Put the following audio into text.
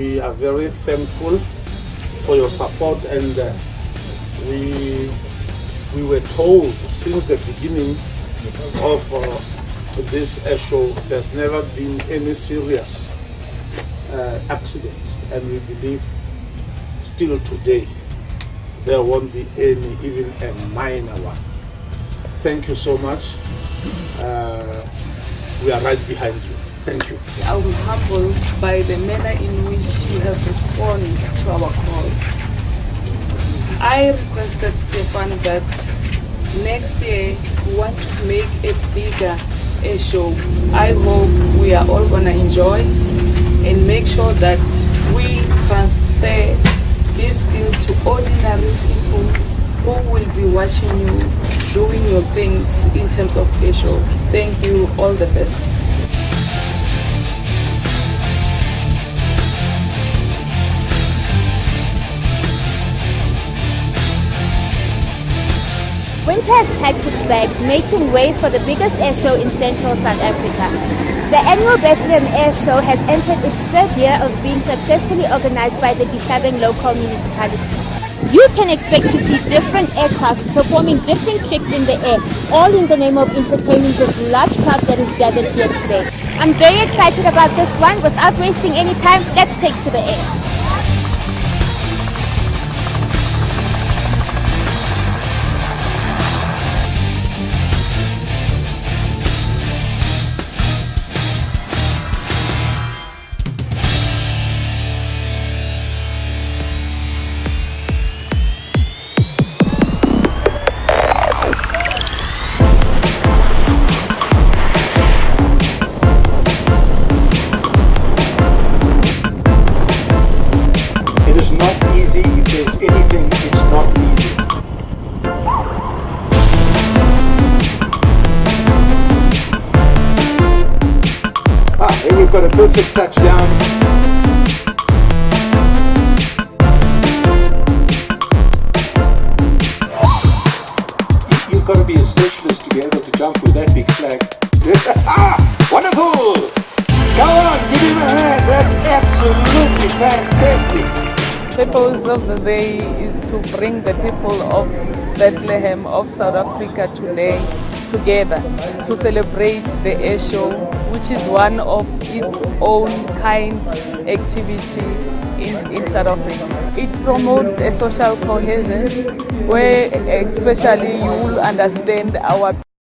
We are very thankful for your support, and we were told since the beginning of this air show there's never been any serious accident, and we believe still today there won't be any, even a minor one. Thank you so much. We are right behind you. Thank you. I'm humbled by the manner in which you have responded to our call. I requested Stefan that next year we want to make a bigger air show. I hope we are all going to enjoy and make sure that we transfer this skill to ordinary people who will be watching you doing your things in terms of air show. Thank you. All the best. Winter has packed its bags, making way for the biggest air show in central South Africa. The Annual Bethlehem Air Show has entered its third year of being successfully organized by the Bethlehem local municipality. You can expect to see different aircrafts performing different tricks in the air, all in the name of entertaining this large crowd that is gathered here today. I'm very excited about this one. Without wasting any time, let's take to the air. If there's anything, it's not easy. Here we've got a perfect touchdown. You've got to be a specialist to be able to jump with that big flag. Wonderful! Go on, give him a hand. That's absolutely fantastic. The purpose of the day is to bring the people of Bethlehem, of South Africa today together to celebrate the air show, which is one of its own kind activity in South Africa. It promotes a social cohesion where especially you will understand our